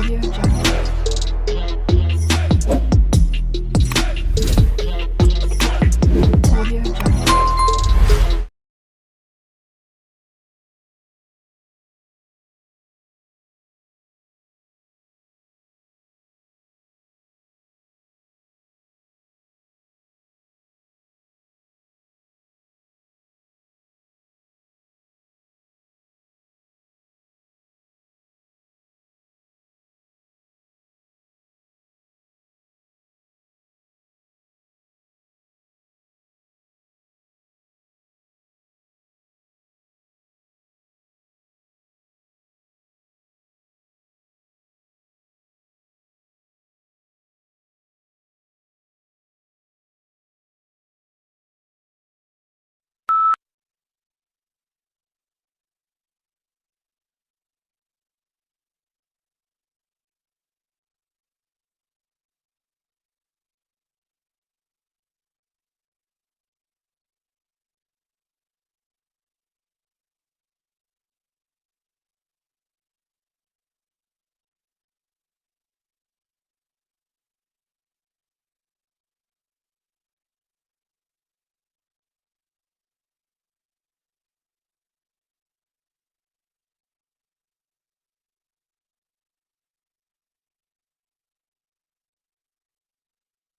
Audio Jungle. Audio Jungle.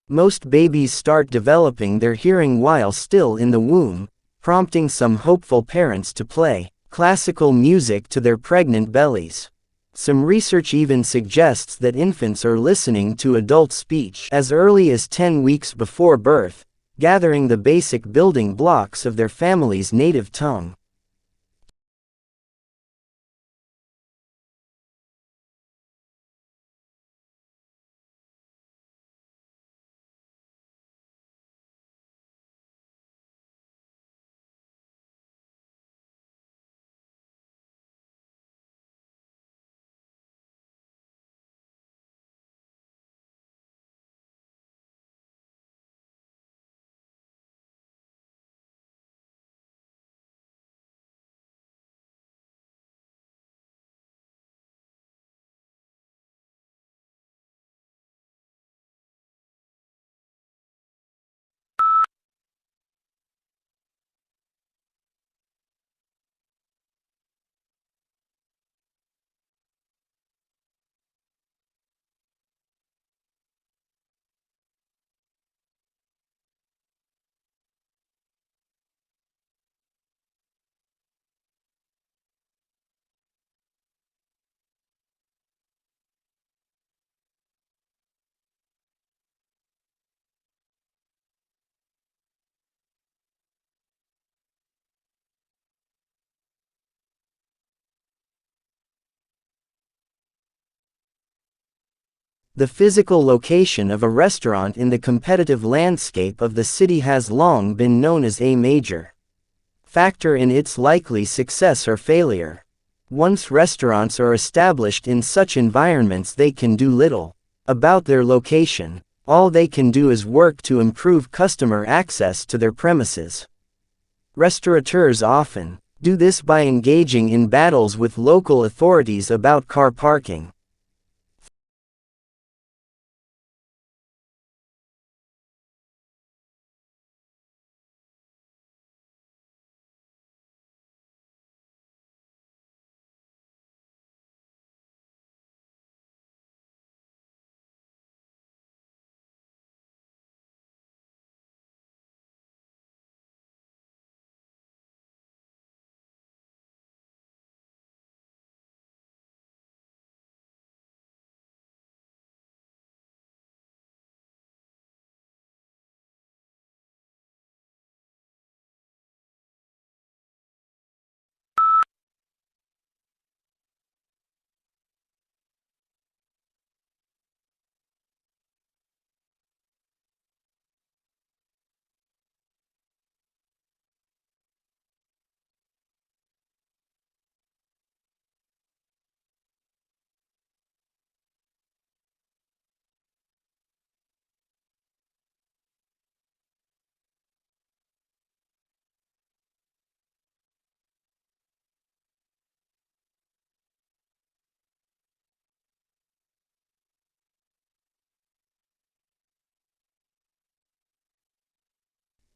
Most babies start developing their hearing while still in the womb, prompting some hopeful parents to play classical music to their pregnant bellies. Some research even suggests that infants are listening to adult speech as early as 10 weeks before birth, gathering the basic building blocks of their family's native tongue. The physical location of a restaurant in the competitive landscape of the city has long been known as a major factor in its likely success or failure. Once restaurants are established in such environments, they can do little about their location. All they can do is work to improve customer access to their premises. Restaurateurs often do this by engaging in battles with local authorities about car parking.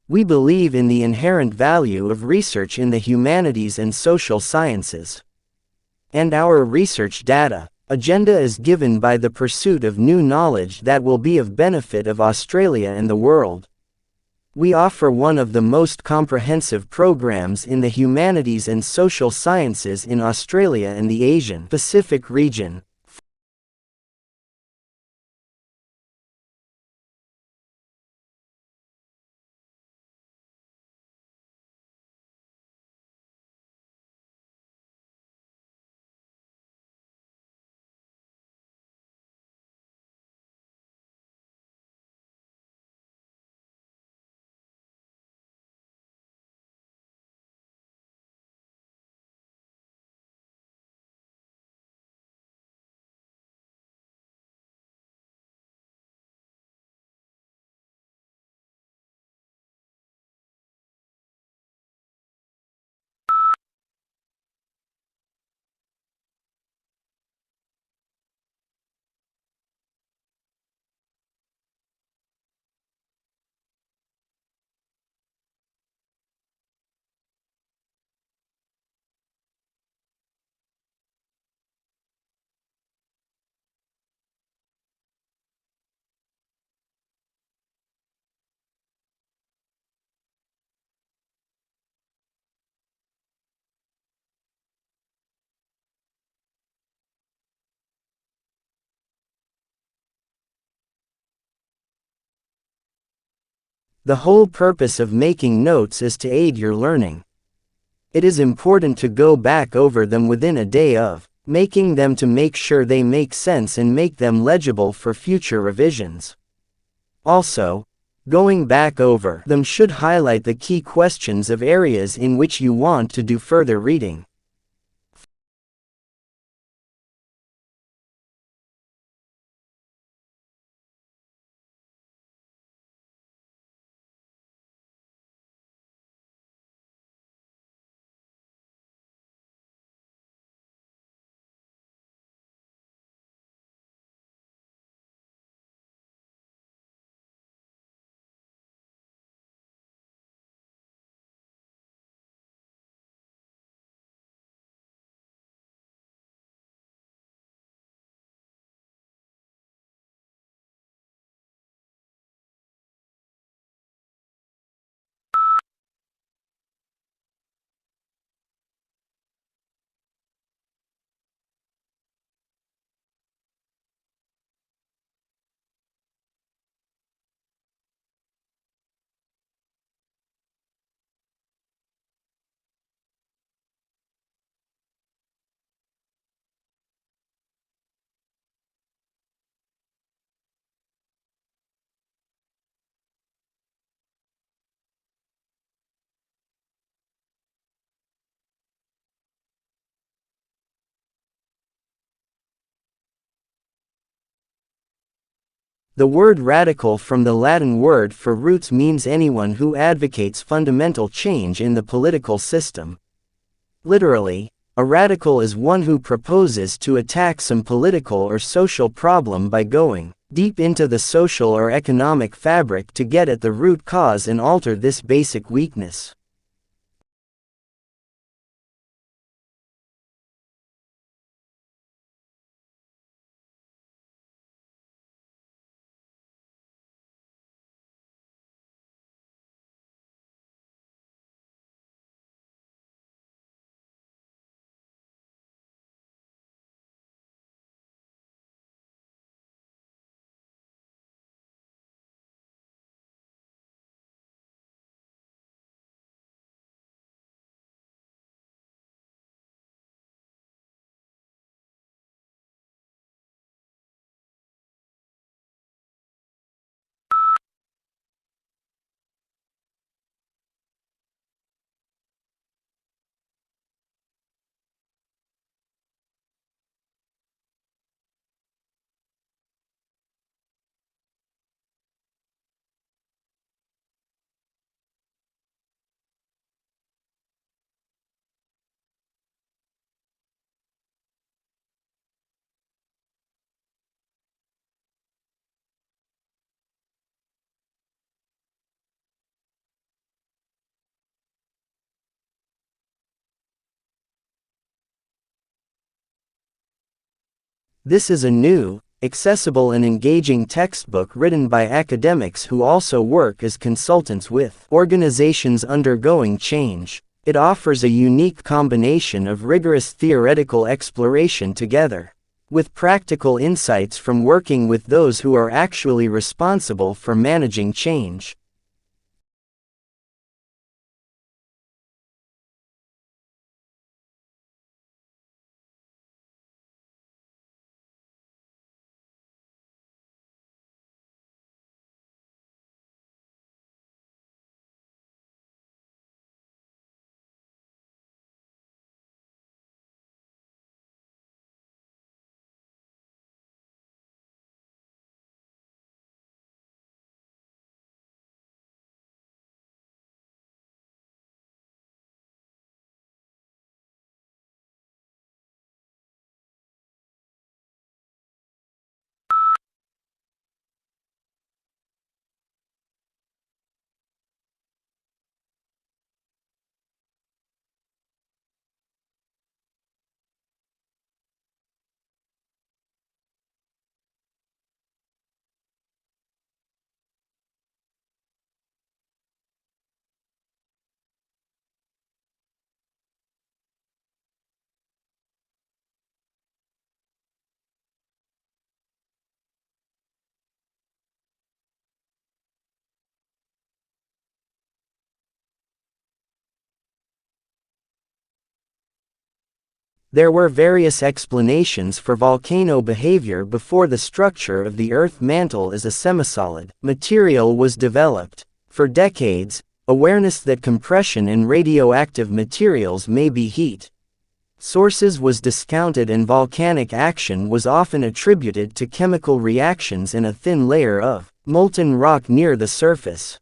We believe in the inherent value of research in the humanities and social sciences. And our research data agenda is given by the pursuit of new knowledge that will be of benefit of Australia and the world. We offer one of the most comprehensive programs in the humanities and social sciences in Australia and the Asian Pacific region. The whole purpose of making notes is to aid your learning. It is important to go back over them within a day of making them to make sure they make sense and make them legible for future revisions. Also, going back over them should highlight the key questions of areas in which you want to do further reading. The word radical from the Latin word for roots means anyone who advocates fundamental change in the political system. Literally, a radical is one who proposes to attack some political or social problem by going deep into the social or economic fabric to get at the root cause and alter this basic weakness. This is a new, accessible and engaging textbook written by academics who also work as consultants with organizations undergoing change. It offers a unique combination of rigorous theoretical exploration together with practical insights from working with those who are actually responsible for managing change. There were various explanations for volcano behavior before the structure of the Earth mantle as a semisolid material was developed. For decades, awareness that compression in radioactive materials may be heat sources was discounted, and volcanic action was often attributed to chemical reactions in a thin layer of molten rock near the surface.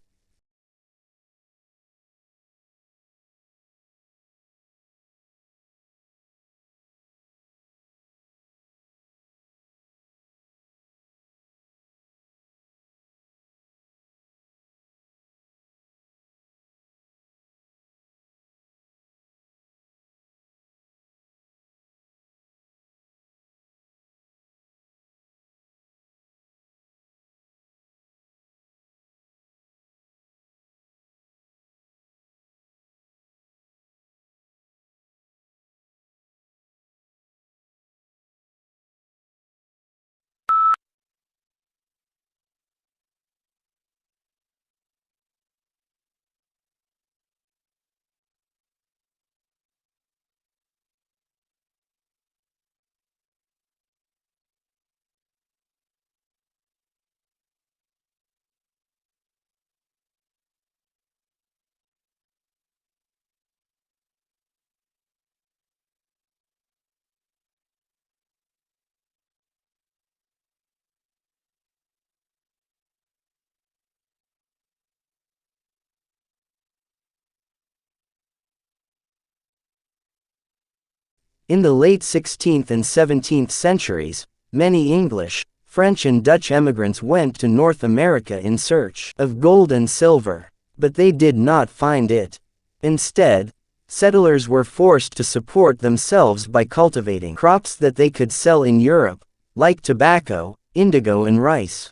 In the late 16th and 17th centuries, many English, French and Dutch emigrants went to North America in search of gold and silver, but they did not find it. Instead, settlers were forced to support themselves by cultivating crops that they could sell in Europe, like tobacco, indigo and rice.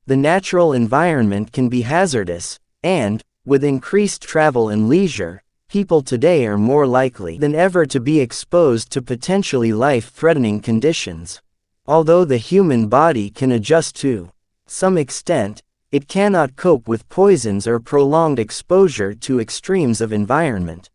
The natural environment can be hazardous, and, with increased travel and leisure, people today are more likely than ever to be exposed to potentially life-threatening conditions. Although the human body can adjust to some extent, it cannot cope with poisons or prolonged exposure to extremes of environment.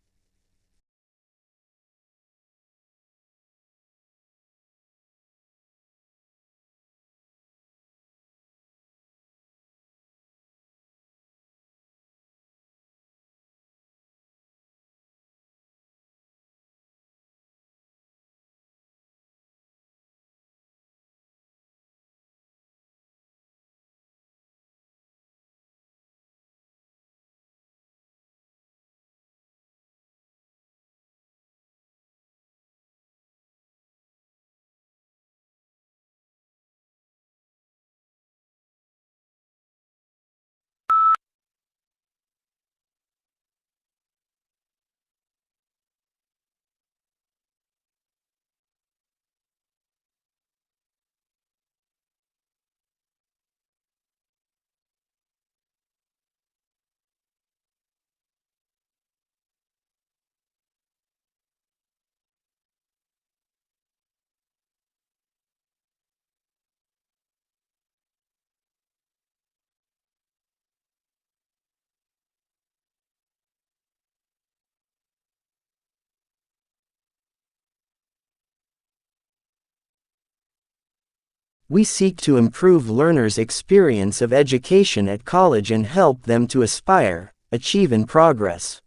We seek to improve learners' experience of education at college and help them to aspire, achieve and progress.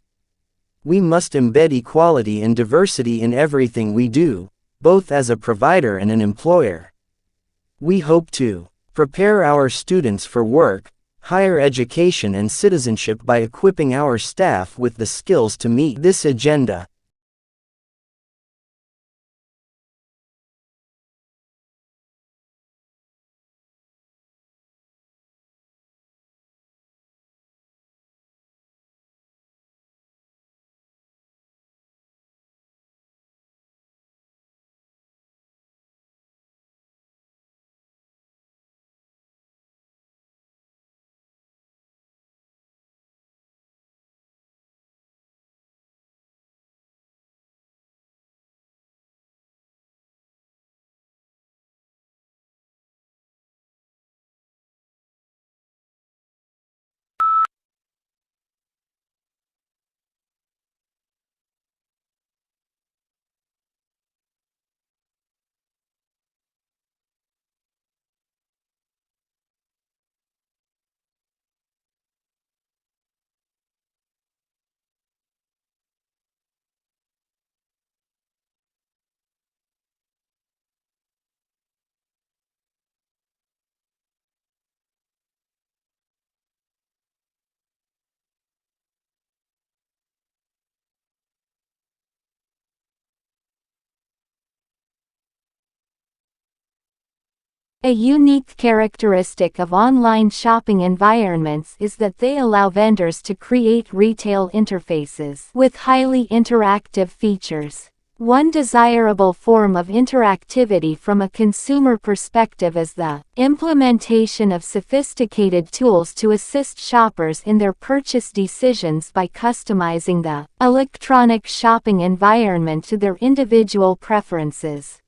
We must embed equality and diversity in everything we do, both as a provider and an employer. We hope to prepare our students for work, higher education and citizenship by equipping our staff with the skills to meet this agenda. A unique characteristic of online shopping environments is that they allow vendors to create retail interfaces with highly interactive features. One desirable form of interactivity from a consumer perspective is the implementation of sophisticated tools to assist shoppers in their purchase decisions by customizing the electronic shopping environment to their individual preferences.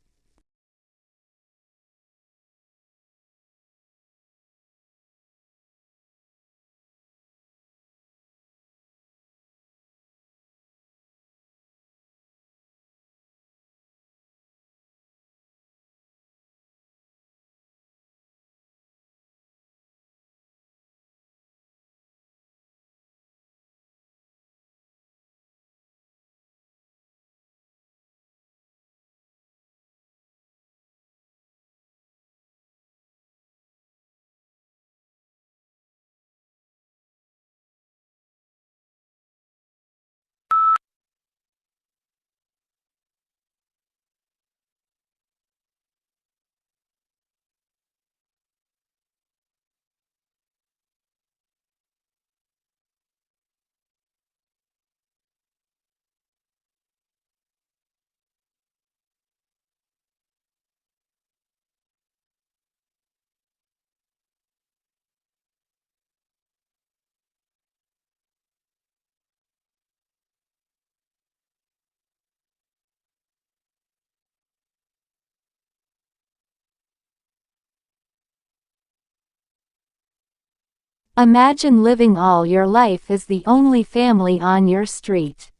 Imagine living all your life as the only family on your street.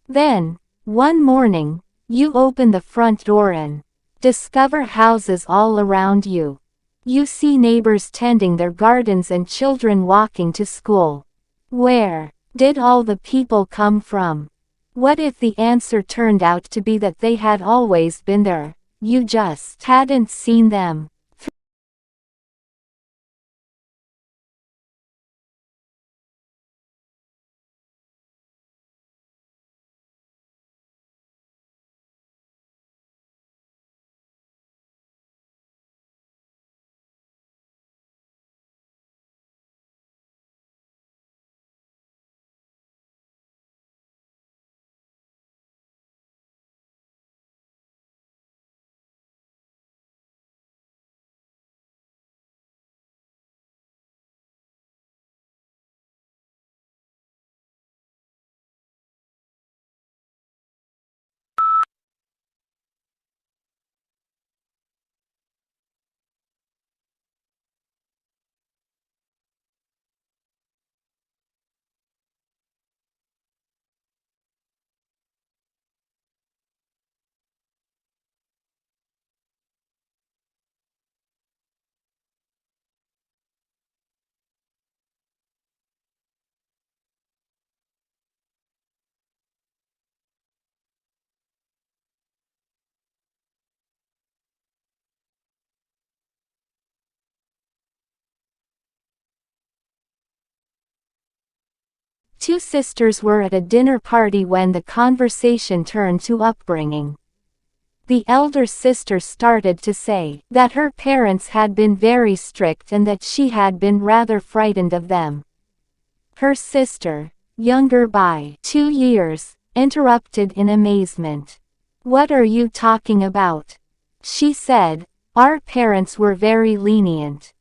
Then, one morning, you open the front door and discover houses all around you. You see neighbors tending their gardens and children walking to school. Where did all the people come from? What if the answer turned out to be that they had always been there, you just hadn't seen them? Two sisters were at a dinner party when the conversation turned to upbringing. The elder sister started to say that her parents had been very strict and that she had been rather frightened of them. Her sister, younger by 2 years, interrupted in amazement. "What are you talking about?" She said, "Our parents were very lenient.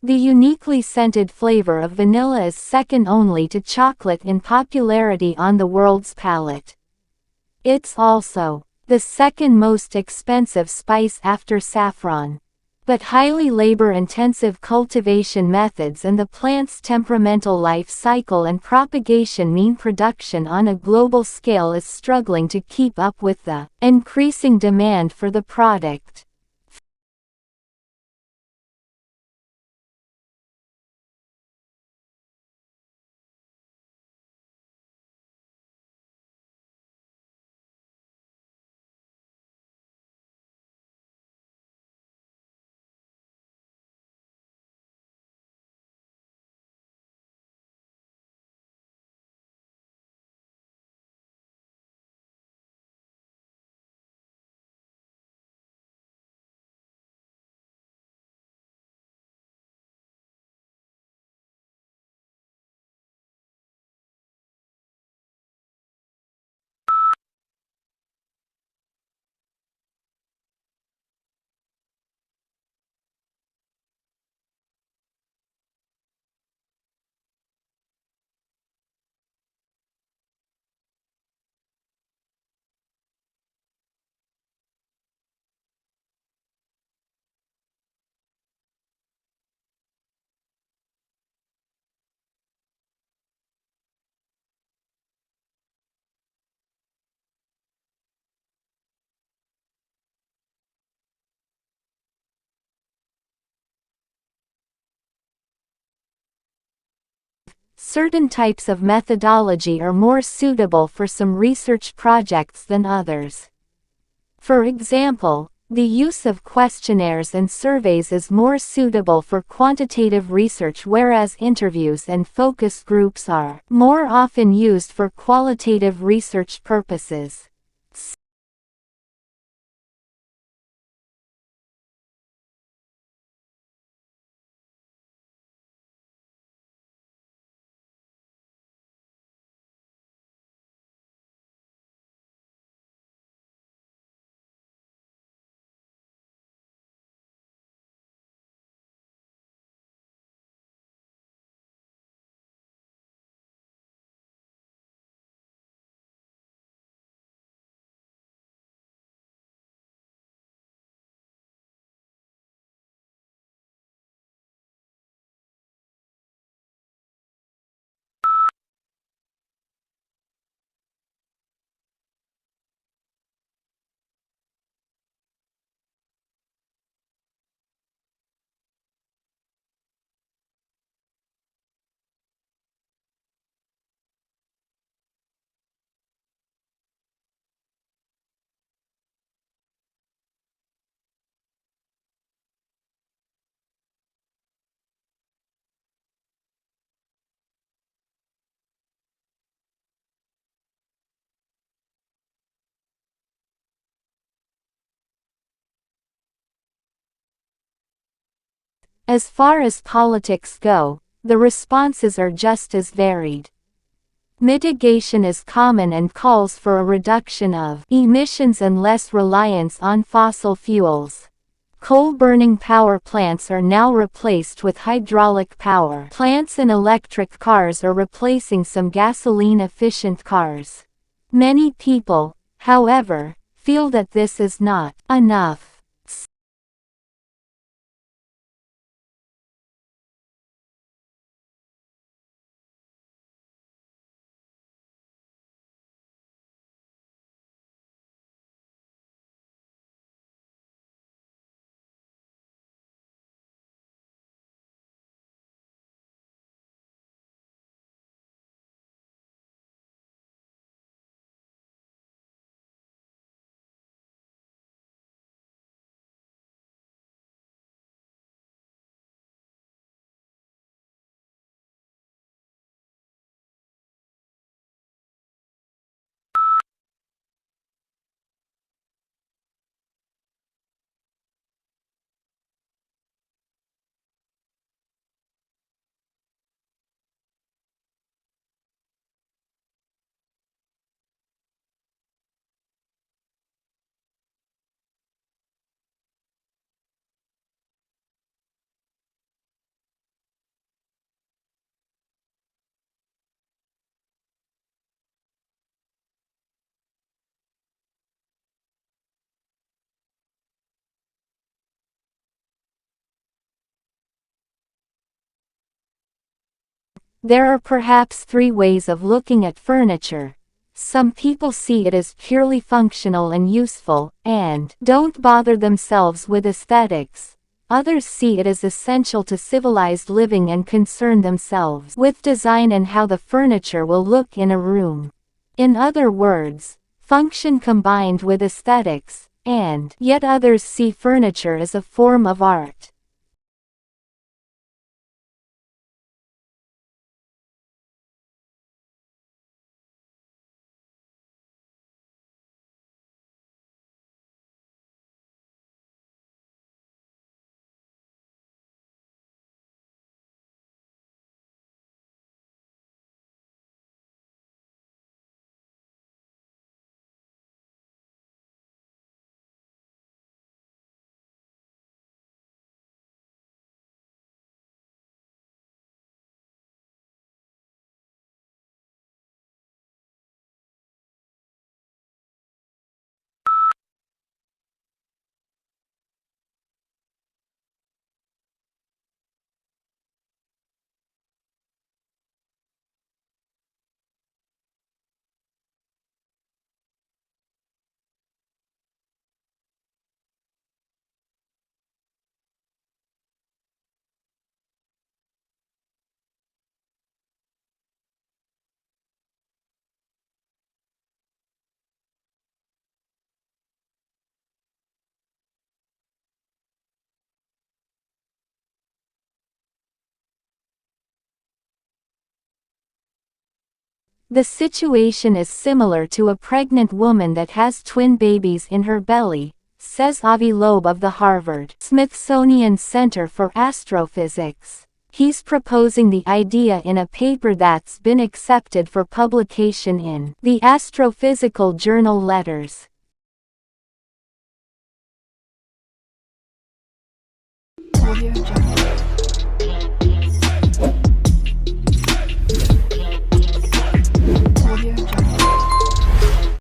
The uniquely scented flavor of vanilla is second only to chocolate in popularity on the world's palate. It's also the second most expensive spice after saffron. But highly labor-intensive cultivation methods and the plant's temperamental life cycle and propagation mean production on a global scale is struggling to keep up with the increasing demand for the product. Certain types of methodology are more suitable for some research projects than others. For example, the use of questionnaires and surveys is more suitable for quantitative research, whereas interviews and focus groups are more often used for qualitative research purposes. As far as politics go, the responses are just as varied. Mitigation is common and calls for a reduction of emissions and less reliance on fossil fuels. Coal-burning power plants are now replaced with hydraulic power plants, and electric cars are replacing some gasoline-efficient cars. Many people, however, feel that this is not enough. There are perhaps three ways of looking at furniture. Some people see it as purely functional and useful, and don't bother themselves with aesthetics. Others see it as essential to civilized living and concern themselves with design and how the furniture will look in a room. In other words, function combined with aesthetics, and yet others see furniture as a form of art. The situation is similar to a pregnant woman that has twin babies in her belly, says Avi Loeb of the Harvard-Smithsonian Center for Astrophysics. He's proposing the idea in a paper that's been accepted for publication in the Astrophysical Journal Letters. Audio Jungle.